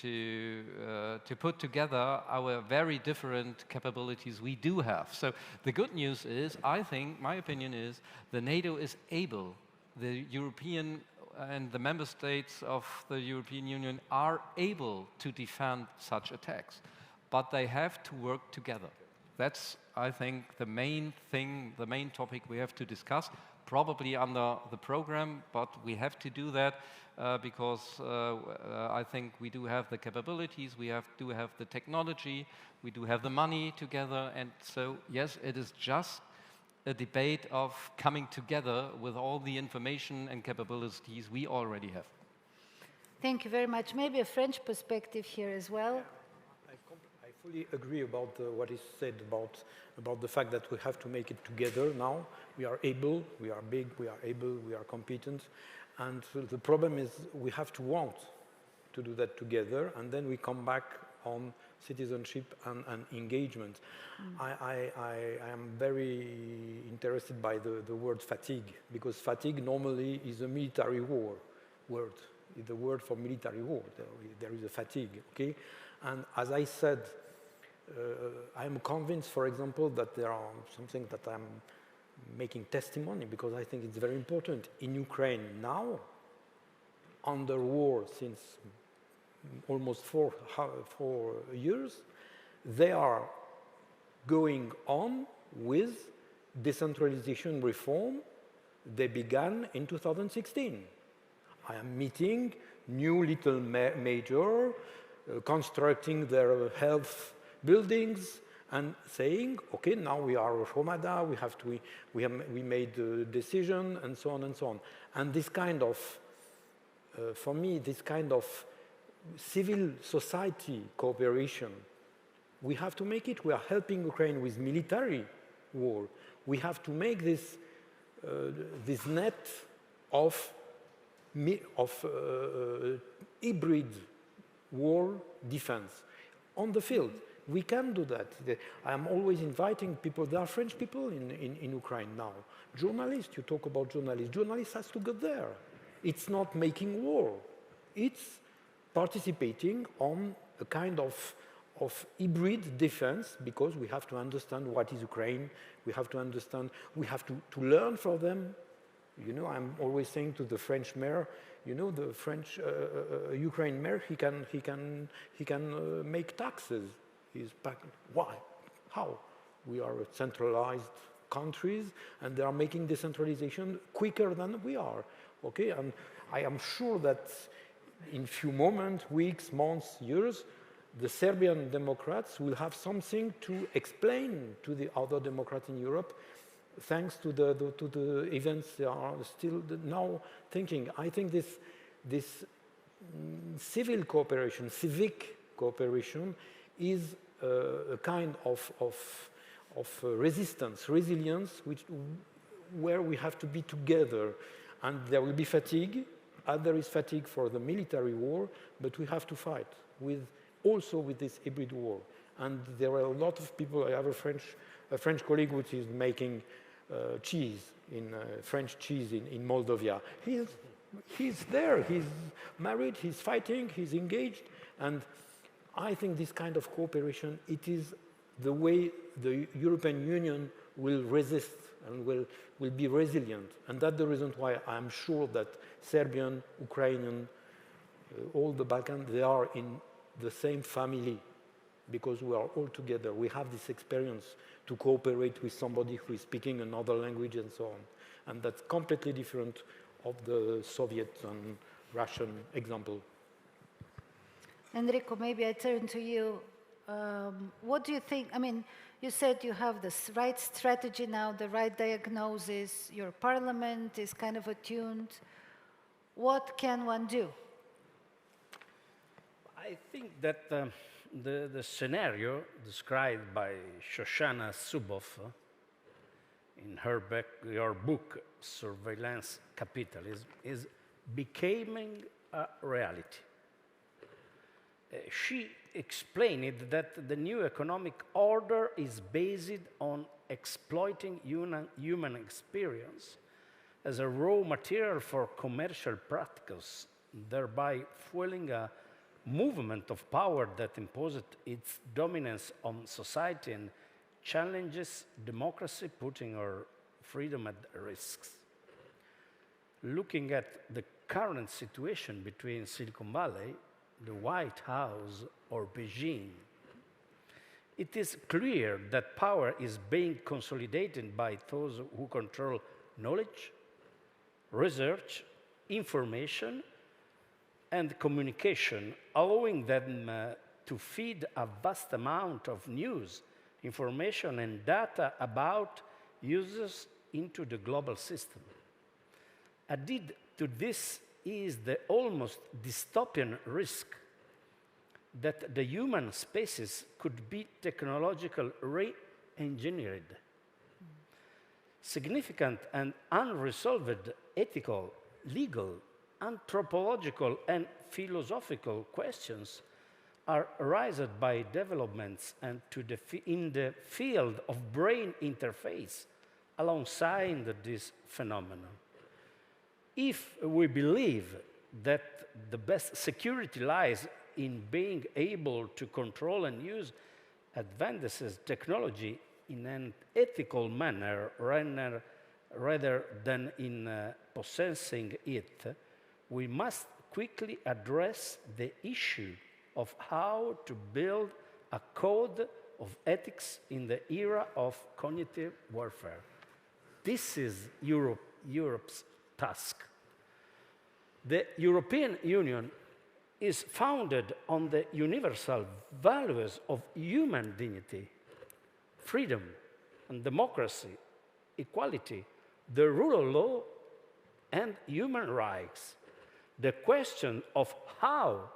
put together our very different capabilities we do have. So the good news is, I think, my opinion is, the NATO is able, the European and the member states of the European Union are able to defend such attacks, but they have to work together. That's, I think, the main thing, the main topic we have to discuss, probably under the program, but we have to do that because I think we do have the capabilities, do have the technology, we do have the money together, and so, yes, it is just a debate of coming together with all the information and capabilities we already have. Thank you very much. Maybe a French perspective here as well. I fully agree about what is said about the fact that we have to make it together now. We are able, we are big, we are able, we are competent. And so the problem is we have to want to do that together, and then we come back on citizenship and engagement. I am very interested by the word fatigue, because fatigue normally is a military war word. It's a word for military war. There is a fatigue, okay? And as I said, I am convinced, for example, that there are something that I'm making testimony, because I think it's very important. In Ukraine now, under war since almost four years, they are going on with decentralization reform they began in 2016. I am meeting new little major, constructing their health buildings and saying, okay, now we are Romada, we made a decision, and so on and so on. And this kind of, for me, this kind of civil society cooperation, we have to make it. We are helping Ukraine with military war. We have to make this net of hybrid war defense on the field. We can do that. I am always inviting people. There are French people in Ukraine now. Journalists, you talk about journalists. Journalists has to go there. It's not making war. It's participating on a kind of hybrid defense, because we have to understand what is Ukraine. We have to understand, we have to learn from them. You know, I'm always saying to the French mayor, you know, the French Ukraine mayor, he can make taxes. He's back. Why? How? We are centralized countries, and they are making decentralization quicker than we are. Okay, and I am sure that in few moments, weeks, months, years, the Serbian Democrats will have something to explain to the other Democrats in Europe, thanks to the events they are still now thinking. I think this civil cooperation, civic cooperation, is a kind of resistance, resilience, where we have to be together. And there will be fatigue, there is fatigue for the military war, but we have to fight also with this hybrid war. And there are a lot of people. I have a French colleague which is making cheese, French cheese in Moldova. He's there, he's married, he's fighting, he's engaged. And I think this kind of cooperation, it is the way the European Union will resist and will be resilient. And that's the reason why I'm sure that Serbian, Ukrainian, all the Balkans, they are in the same family, because we are all together. We have this experience to cooperate with somebody who is speaking another language and so on. And that's completely different of the Soviet and Russian example. Enrico, maybe I turn to you. What do you think? I mean, you said you have the right strategy now, the right diagnosis, your parliament is kind of attuned. What can one do? I think that the scenario described by Shoshana Zuboff in your book, Surveillance Capitalism, is becoming a reality. She explained that the new economic order is based on exploiting human experience as a raw material for commercial practices, thereby fueling a movement of power that imposes its dominance on society and challenges democracy, putting our freedom at risk. Looking at the current situation between Silicon Valley, the White House, or Beijing, it is clear that power is being consolidated by those who control knowledge, research, information, and communication, allowing them to feed a vast amount of news, information, and data about users into the global system. Added to this is the almost dystopian risk that the human species could be technologically re-engineered. Significant and unresolved ethical, legal, anthropological, and philosophical questions are raised by developments and in the field of brain interface alongside this phenomenon. If we believe that the best security lies in being able to control and use advances technology in an ethical manner rather than in possessing it, we must quickly address the issue of how to build a code of ethics in the era of cognitive warfare. This is Europe's task. The European Union is founded on the universal values of human dignity, freedom and democracy, equality, the rule of law, and human rights. The question of how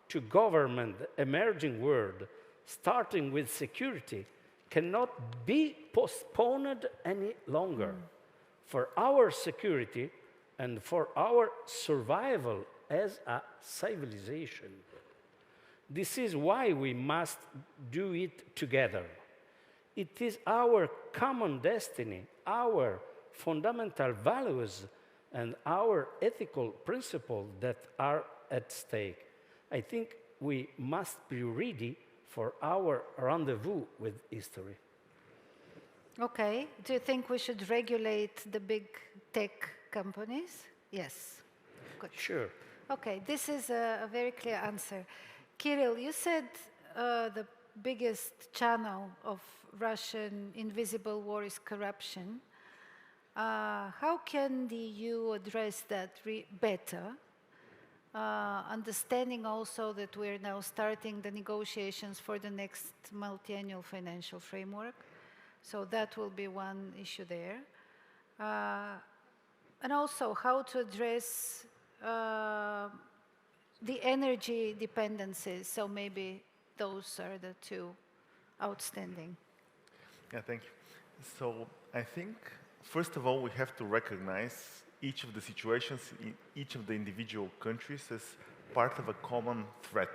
to govern the emerging world, starting with security, cannot be postponed any longer. For our security and for our survival as a civilization. This is why we must do it together. It is our common destiny, our fundamental values, and our ethical principles that are at stake. I think we must be ready for our rendezvous with history. Okay. Do you think we should regulate the big tech companies? Yes. Good. Sure. Okay, this is a very clear answer. Kiril, you said the biggest channel of Russian invisible war is corruption. How can the EU address that better? understanding also that we're now starting the negotiations for the next multi-annual financial framework. So that will be one issue there. And also how to address the energy dependencies. So maybe those are the two outstanding. Yeah, thank you. So I think, first of all, we have to recognize each of the situations in each of the individual countries as part of a common threat.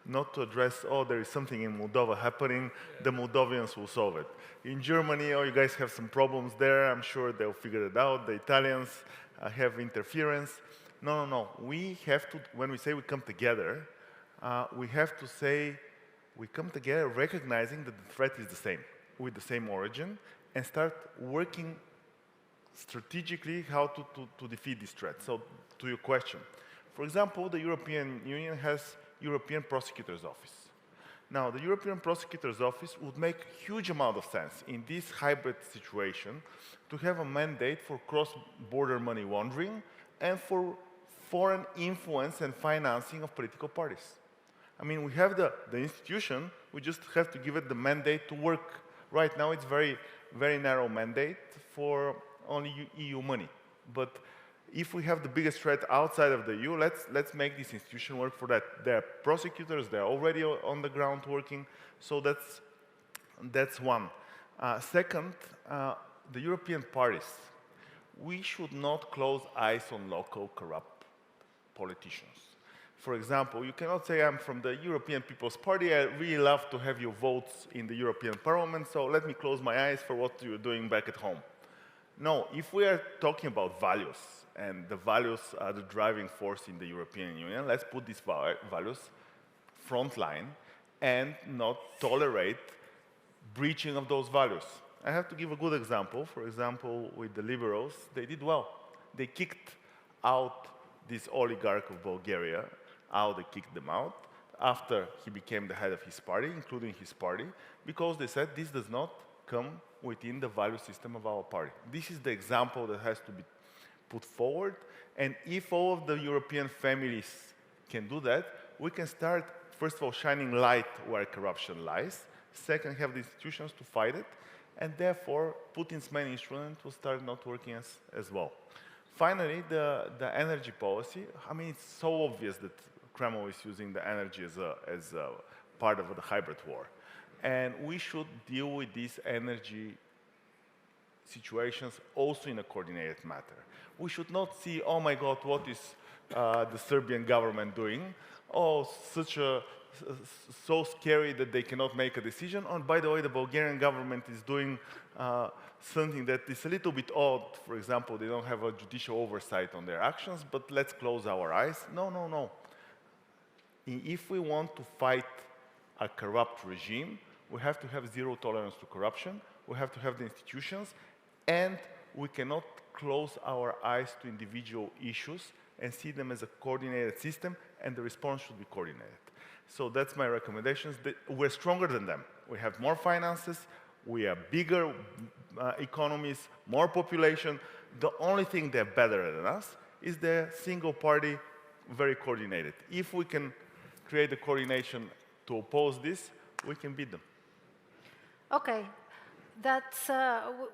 Not to address, oh, there is something in Moldova happening, the Moldovians will solve it. In Germany, oh, you guys have some problems there, I'm sure they'll figure it out. The Italians have interference. No, no, no. We have to, when we say we come together, we have to say we come together recognizing that the threat is the same, with the same origin, and start working strategically how to defeat this threat. So, to your question, for example, the European Union has European Prosecutor's Office. Now, the European Prosecutor's Office would make huge amount of sense in this hybrid situation to have a mandate for cross-border money laundering and for foreign influence and financing of political parties. I mean, we have the institution, we just have to give it the mandate to work. Right now, it's very, very narrow mandate for only EU money. But if we have the biggest threat outside of the EU, let's make this institution work for that. There are prosecutors, they're already on the ground working, so that's one. Second, the European parties. We should not close eyes on local corrupt politicians. For example, you cannot say, I'm from the European People's Party, I really love to have your votes in the European Parliament, so let me close my eyes for what you're doing back at home. No, if we are talking about values, and the values are the driving force in the European Union, let's put these values frontline and not tolerate breaching of those values. I have to give a good example. For example, with the liberals, they did well. They kicked out this oligarch of Bulgaria, they kicked them out after he became the head of his party, including his party, because they said this does not come within the value system of our party. This is the example that has to be put forward, and if all of the European families can do that, we can start, first of all, shining light where corruption lies, second, have the institutions to fight it, and therefore Putin's main instrument will start not working as well. Finally, the energy policy. I mean, it's so obvious that Kremlin is using the energy as a part of the hybrid war. And we should deal with these energy situations also in a coordinated manner. We should not see, oh my God, what is the Serbian government doing? Oh, so scary that they cannot make a decision. And by the way, the Bulgarian government is doing something that is a little bit odd. For example, they don't have a judicial oversight on their actions, but let's close our eyes. No, no, no. If we want to fight a corrupt regime, we have to have zero tolerance to corruption, we have to have the institutions, and we cannot close our eyes to individual issues and see them as a coordinated system, and the response should be coordinated. So that's my recommendations. We're stronger than them. We have more finances, we are bigger economies, more population. The only thing they're better than us is the single party, very coordinated. If we can create the coordination to oppose this, we can beat them. Okay,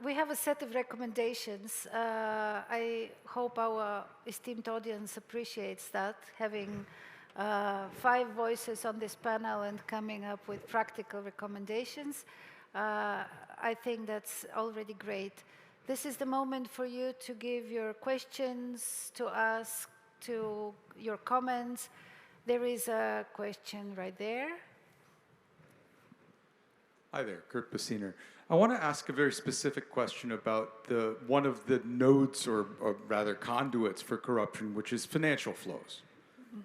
we have a set of recommendations. I hope our esteemed audience appreciates that, having 5 voices on this panel and coming up with practical recommendations. I think that's already great. This is the moment for you to give your questions, to ask, to your comments. There is a question right there. Hi there, Kurt Bassiner. I want to ask a very specific question about one of the nodes, or rather conduits for corruption, which is financial flows.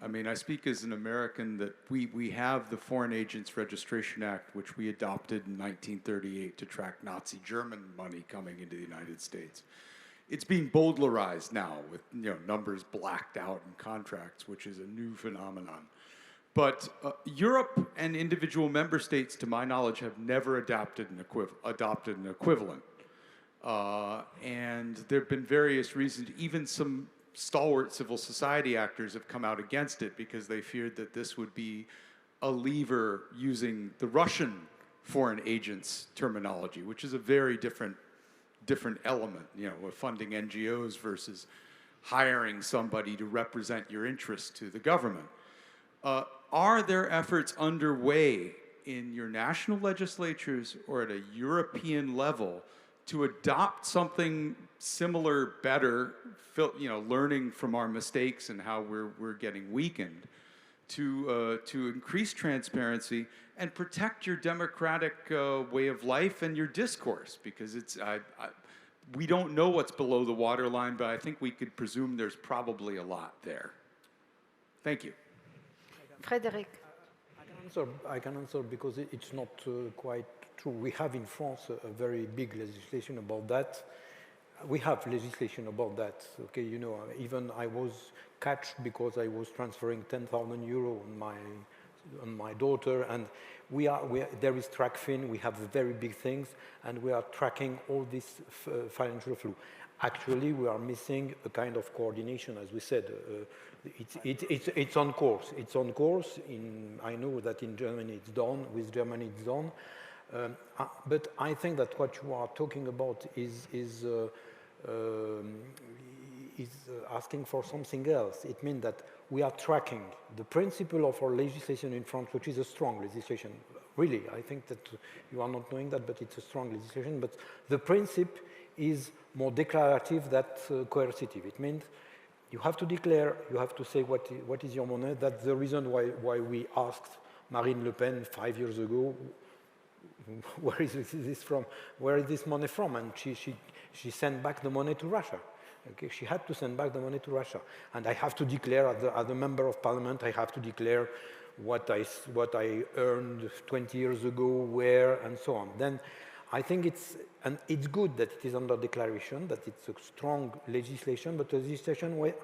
I mean, I speak as an American that we have the Foreign Agents Registration Act, which we adopted in 1938 to track Nazi German money coming into the United States. It's being Bowdlerized now with numbers blacked out in contracts, which is a new phenomenon. But Europe and individual member states, to my knowledge, have never adopted an equivalent. And there have been various reasons, even some stalwart civil society actors have come out against it because they feared that this would be a lever using the Russian foreign agents terminology, which is a very different element, you know, with funding NGOs versus hiring somebody to represent your interests to the government. Are there efforts underway in your national legislatures or at a European level to adopt something similar, better, you know, learning from our mistakes and how we're getting weakened, to increase transparency and protect your democratic way of life and your discourse? Because it's, we don't know what's below the waterline, but I think we could presume there's probably a lot there. Thank you. Frédéric. I can answer because it's not quite true. We have in France a very big legislation about that. We have legislation about that. Okay, you know, even I was catched because I was transferring 10,000 euro on my daughter, and there is TrackFin. We have very big things, and we are tracking all this financial flow. Actually, we are missing a kind of coordination, as we said. It's on course. It's on course. I know that in Germany it's done. With Germany it's done. But I think that what you are talking about is asking for something else. It means that we are tracking the principle of our legislation in France, which is a strong legislation. Really, I think that you are not knowing that, but it's a strong legislation. But the principle is more declarative than coercive. It means you have to declare, you have to say what is your money. That's the reason why we asked Marine Le Pen 5 years ago, where is this from? Where is this money from? And she sent back the money to Russia. Okay, she had to send back the money to Russia. And I have to declare, as a member of parliament, I have to declare what I earned 20 years ago, where, and so on. Then I think it's good that it is under declaration, that it's a strong legislation, but a legislation where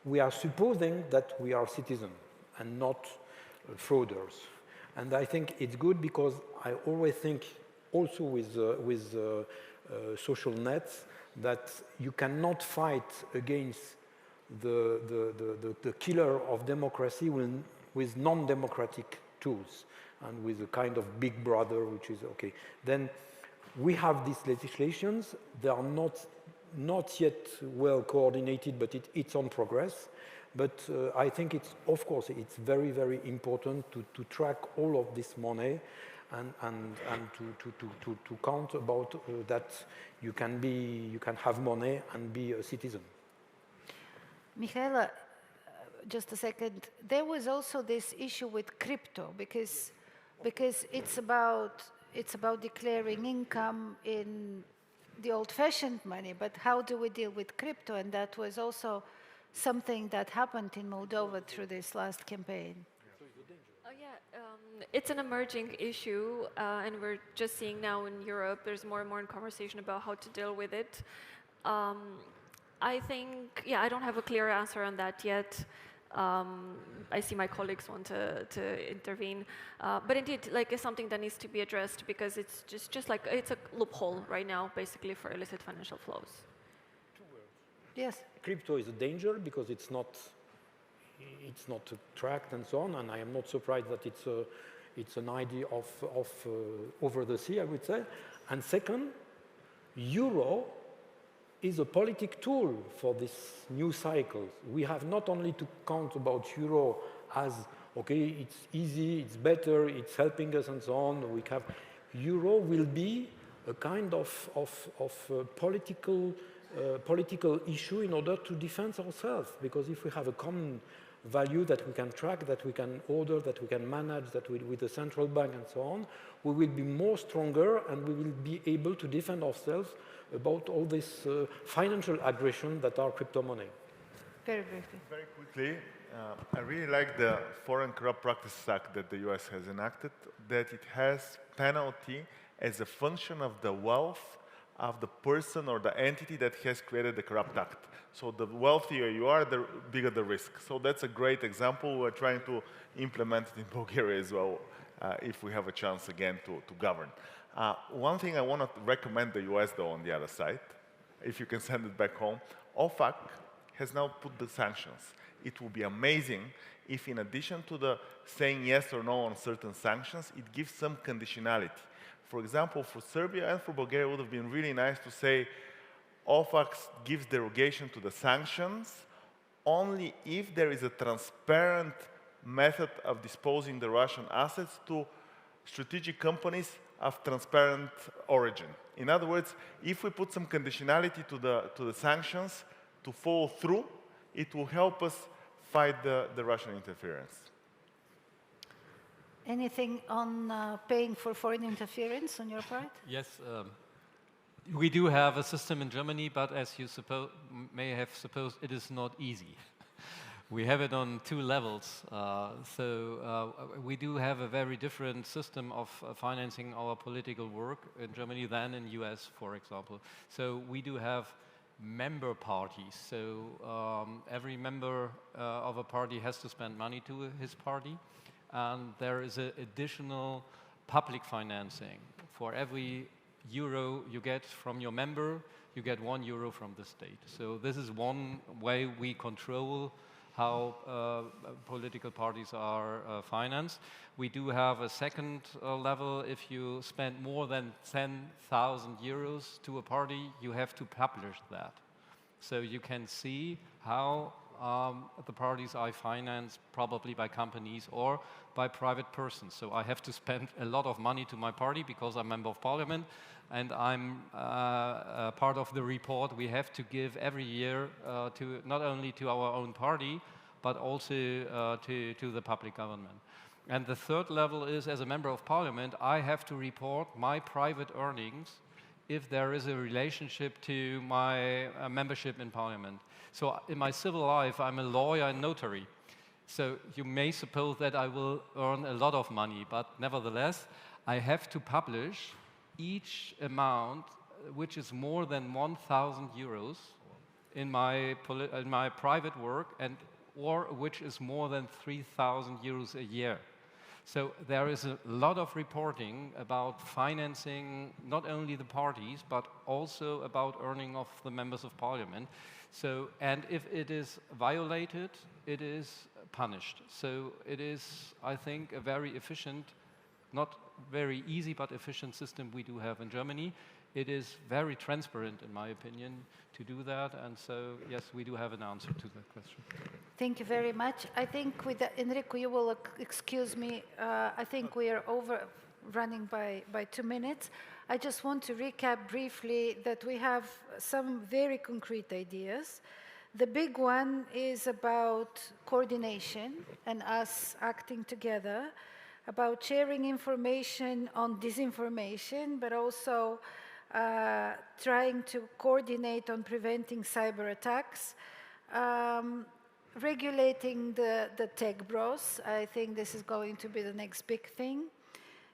we are supposing that we are citizens and not frauders. And I think it's good because I always think, also with social nets, that you cannot fight against the killer of democracy with non-democratic tools and with a kind of big brother, which is okay. Then we have these legislations. They are not yet well coordinated, but it's on progress. But I think it's, of course, it's very, very important to track all of this money and to count about that you can have money and be a citizen. Mihaela, just a second. There was also this issue with crypto because it's about declaring income in the old-fashioned money, but how do we deal with crypto? And that was also something that happened in Moldova through this last campaign. It's an emerging issue, and we're just seeing now in Europe, there's more and more conversation about how to deal with it. I think, I don't have a clear answer on that yet. I see my colleagues want to intervene. But indeed, like, it's something that needs to be addressed because it's just like, it's a loophole right now, basically, for illicit financial flows. 2 words. Yes. Crypto is a danger because it's not tracked and so on, and I am not surprised that it's an idea of over the sea, I would say. And second, euro is a politic tool for this new cycle. We have not only to count about euro as, okay, it's easy, it's better, it's helping us and so on. We have, euro will be a kind of political issue in order to defend ourselves, because if we have a common value that we can track, that we can order, that we can manage, that with the central bank and so on, we will be more stronger and we will be able to defend ourselves about all this financial aggression that are crypto money. Very briefly. Very quickly, I really like the Foreign Corrupt Practices Act that the US has enacted, that it has penalty as a function of the wealth of the person or the entity that has created the corrupt act. So the wealthier you are, the bigger the risk. So that's a great example. We're trying to implement it in Bulgaria as well, if we have a chance again to govern. One thing I want to recommend the US though on the other side, if you can send it back home, OFAC has now put the sanctions. It will be amazing if, in addition to the saying yes or no on certain sanctions, it gives some conditionality. For example, for Serbia and for Bulgaria, it would have been really nice to say OFAC gives derogation to the sanctions only if there is a transparent method of disposing the Russian assets to strategic companies of transparent origin. In other words, if we put some conditionality to the sanctions to follow through, it will help us fight the Russian interference. Anything on paying for foreign interference on your part? Yes, we do have a system in Germany, but as you may have supposed, it is not easy. We have it on 2 levels. We do have a very different system of financing our political work in Germany than in US, for example. So we do have member parties. So every member of a party has to spend money to his party. And there is an additional public financing. For every euro you get from your member, you get €1 from the state. So this is one way we control how political parties are financed. We do have a second level. If you spend more than 10,000 euros to a party, you have to publish that. So you can see how the parties are financed, probably by companies or by private persons. So I have to spend a lot of money to my party because I'm a member of parliament, and I'm part of the report we have to give every year to not only to our own party, but also to the public government. And the third level is, as a member of parliament, I have to report my private earnings if there is a relationship to my membership in parliament. So in my civil life, I'm a lawyer and notary. So you may suppose that I will earn a lot of money, but nevertheless, I have to publish each amount which is more than 1,000 euros in my private work, or which is more than 3,000 euros a year. So there is a lot of reporting about financing not only the parties, but also about earning of the members of parliament. So, and if it is violated, it is punished. So it is, I think, a very efficient, not very easy, but efficient system we do have in Germany. It is very transparent, in my opinion, to do that. And so, yes, we do have an answer to that question. Thank you very much. I think with Enrico, you will excuse me. I think we are overrunning by 2 minutes. I just want to recap briefly that we have some very concrete ideas. The big one is about coordination and us acting together, about sharing information on disinformation, but also trying to coordinate on preventing cyber attacks, regulating the tech bros. I think this is going to be the next big thing.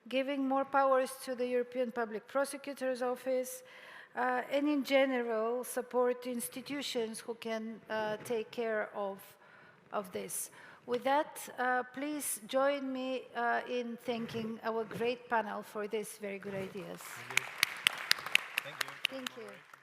Giving more powers to the European Public Prosecutor's Office, and in general, support institutions who can take care of this. With that, please join me in thanking our great panel for these very good ideas. Thank you. Thank you.